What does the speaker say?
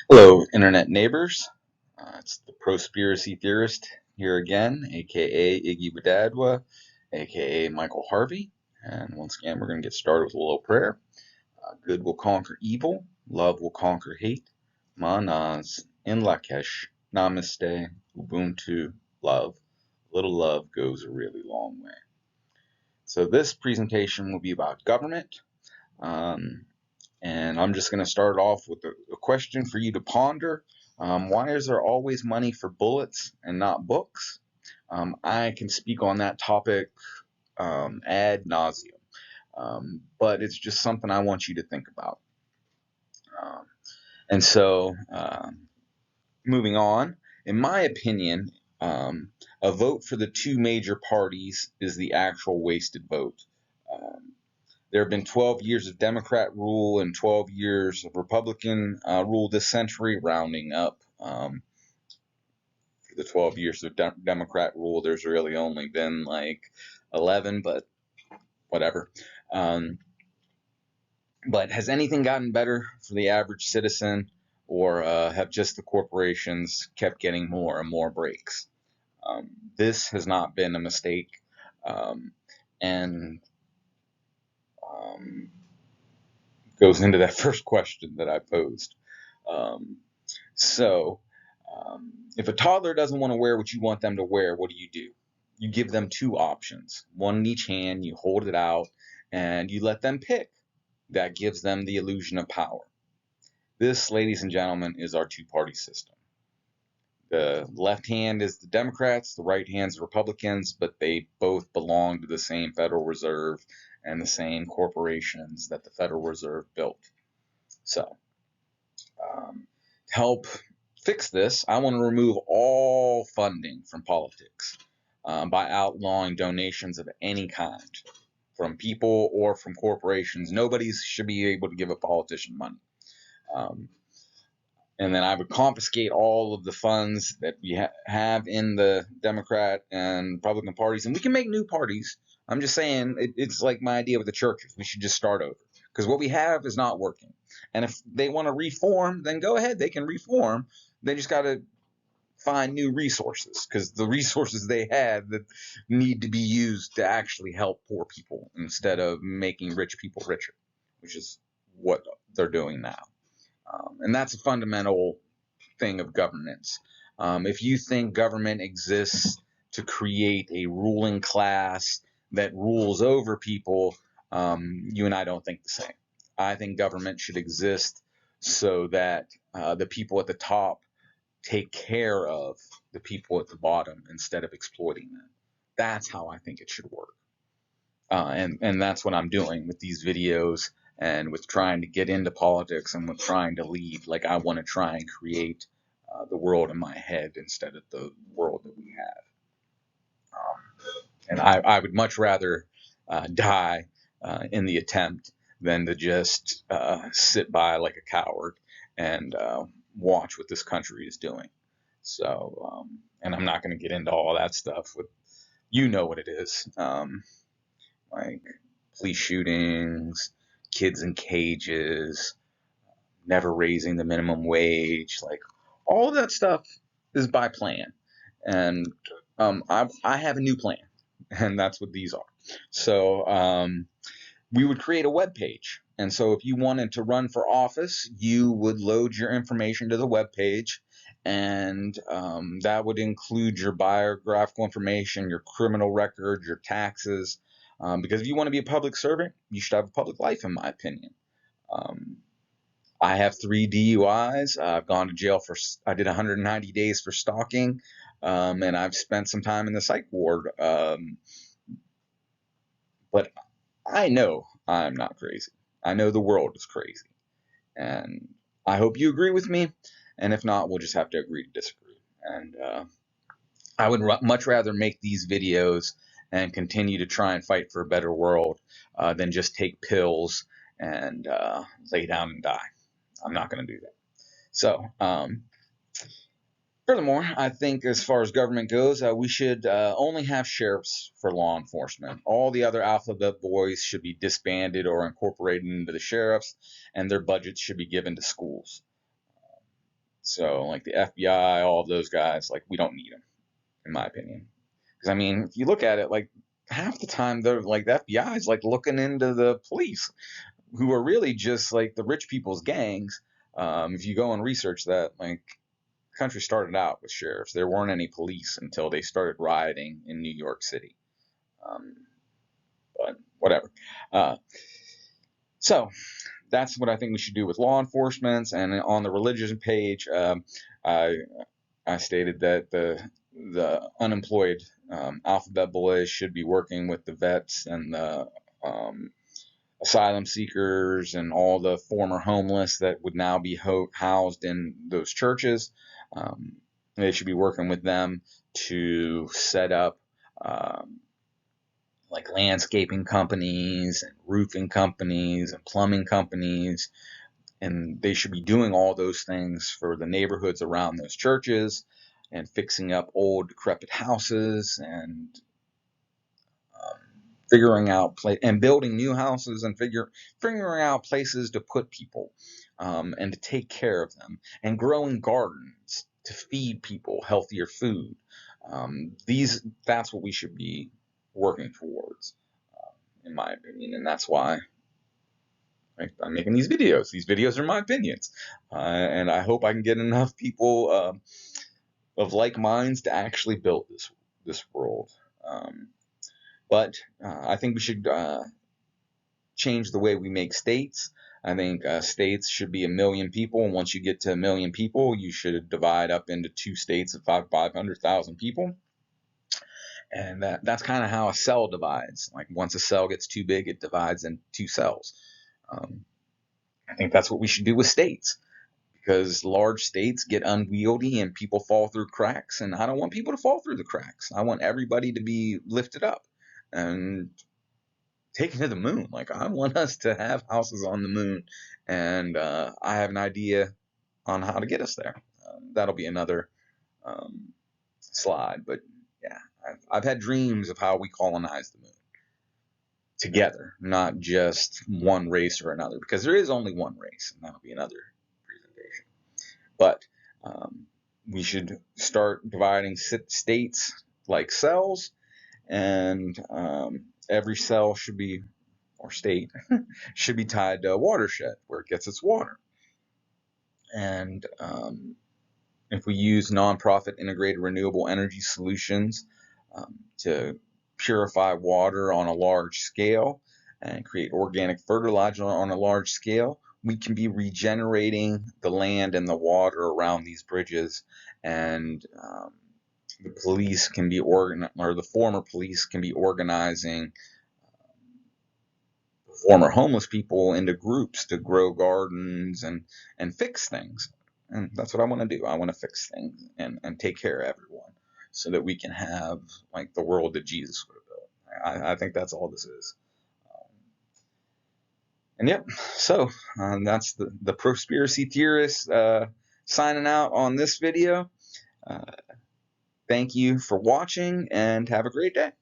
Hello, internet neighbors. It's the Prospiracy Theorist here again, aka Iggy Badadwa, aka Michael Harvey. And once again, we're going to get started with a little prayer. Good will conquer evil, love will conquer hate. Manas, in Lakesh, Namaste, Ubuntu, love. A little love goes a really long way. So, this presentation will be about government. Um, and I'm just going to start off with a question for you to ponder. Why is there always money for bullets and not books? I can speak on that topic ad nauseum, but it's just something I want you to think about. Um, and so, moving on, in my opinion, a vote for the two major parties is the actual wasted vote. Um, There have been 12 years of Democrat rule and 12 years of Republican rule this century, rounding up. For the 12 years of Democrat rule, there's really only been like 11, but whatever. Um, but has anything gotten better for the average citizen, or have just the corporations kept getting more and more breaks? This has not been a mistake. Um, and um, Goes into that first question that I posed. Um, So, if a toddler doesn't want to wear what you want them to wear, what do? You give them two options, one in each hand, you hold it out, and you let them pick. That gives them the illusion of power. This, ladies and gentlemen, is our two-party system. The left hand is the Democrats, the right hand is Republicans, but they both belong to the same Federal Reserve and the same corporations that the Federal Reserve built. So, to help fix this, I want to remove all funding from politics by outlawing donations of any kind from people or from corporations. Nobody should be able to give a politician money. Um, and then I would confiscate all of the funds that we have in the Democrat and Republican parties, and we can make new parties. I'm just saying it's like my idea with the churches. We should just start over because what we have is not working. And if they want to reform, then go ahead. They can reform. They just got to find new resources because the resources they had that need to be used to actually help poor people instead of making rich people richer, which is what they're doing now. And that's a fundamental thing of governance. If you think government exists to create a ruling class that rules over people, you and I don't think the same. I think government should exist so that the people at the top take care of the people at the bottom instead of exploiting them. That's how I think it should work. And that's what I'm doing with these videos and with trying to get into politics and with trying to lead. Like I want to try and create the world in my head instead of the world that we have. And I would much rather die in the attempt than to just sit by like a coward and watch what this country is doing. So, and I'm not going to get into all that stuff. With you know what it is, like police shootings, kids in cages, never raising the minimum wage, like all of that stuff is by plan. And I have a new plan, and that's what these are. So we would create a web page. And so if you wanted to run for office, you would load your information to the web page, and that would include your biographical information, your criminal record, your taxes. Because if you want to be a public servant, you should have a public life, in my opinion. Um, I have 3 DUIs. I've gone to jail I did 190 days for stalking, and I've spent some time in the psych ward. But I know I'm not crazy. I know the world is crazy. And I hope you agree with me. And if not, we'll just have to agree to disagree. And I would much rather make these videos and continue to try and fight for a better world than just take pills and lay down and die. I'm not going to do that. So, furthermore, I think as far as government goes, we should only have sheriffs for law enforcement. All the other alphabet boys should be disbanded or incorporated into the sheriffs, and their budgets should be given to schools. So like the FBI, all of those guys, like we don't need them, in my opinion. Because I mean, if you look at it, like half the time they're like the FBI is like looking into the police, who are really just like the rich people's gangs. If you go and research that, like the country started out with sheriffs. There weren't any police until they started rioting in New York City. Um, but whatever. Uh, so that's what I think we should do with law enforcement. And on the religion page, I I stated that the unemployed alphabet boys should be working with the vets and the asylum seekers and all the former homeless that would now be housed in those churches. Um, they should be working with them to set up like landscaping companies and roofing companies and plumbing companies, and they should be doing all those things for the neighborhoods around those churches and fixing up old decrepit houses and um, figuring out and building new houses and figuring out places to put people and to take care of them, and growing gardens to feed people healthier food. That's what we should be working towards, in my opinion, and that's why I'm making these videos. These videos are my opinions, and I hope I can get enough people of like minds to actually build this world. But I think we should change the way we make states. I think states should be 1 million people, and once you get to 1 million people, you should divide up into 2 states of 500,000 people. And that's kind of how a cell divides. Like once a cell gets too big, it divides into 2 cells. I think that's what we should do with states, because large states get unwieldy and people fall through cracks, and I don't want people to fall through the cracks. I want everybody to be lifted up and taken to the moon. Like I want us to have houses on the moon, and I have an idea on how to get us there. That'll be another slide, but yeah, I've had dreams of how we colonize the moon together, not just one race or another, because there is only one race, and that'll be another presentation. But we should start dividing states like cells, and every cell should be, or state, should be tied to a watershed where it gets its water. And if we use nonprofit integrated renewable energy solutions to purify water on a large scale and create organic fertilizer on a large scale, we can be regenerating the land and the water around these bridges, and the police can be or the former police can be organizing former homeless people into groups to grow gardens and fix things. And that's what I want to do. I want to fix things and take care of everyone so that we can have like the world that Jesus would have built. I think that's all this is. And yep, so that's the Prospiracy Theorist signing out on this video. Thank you for watching, and have a great day.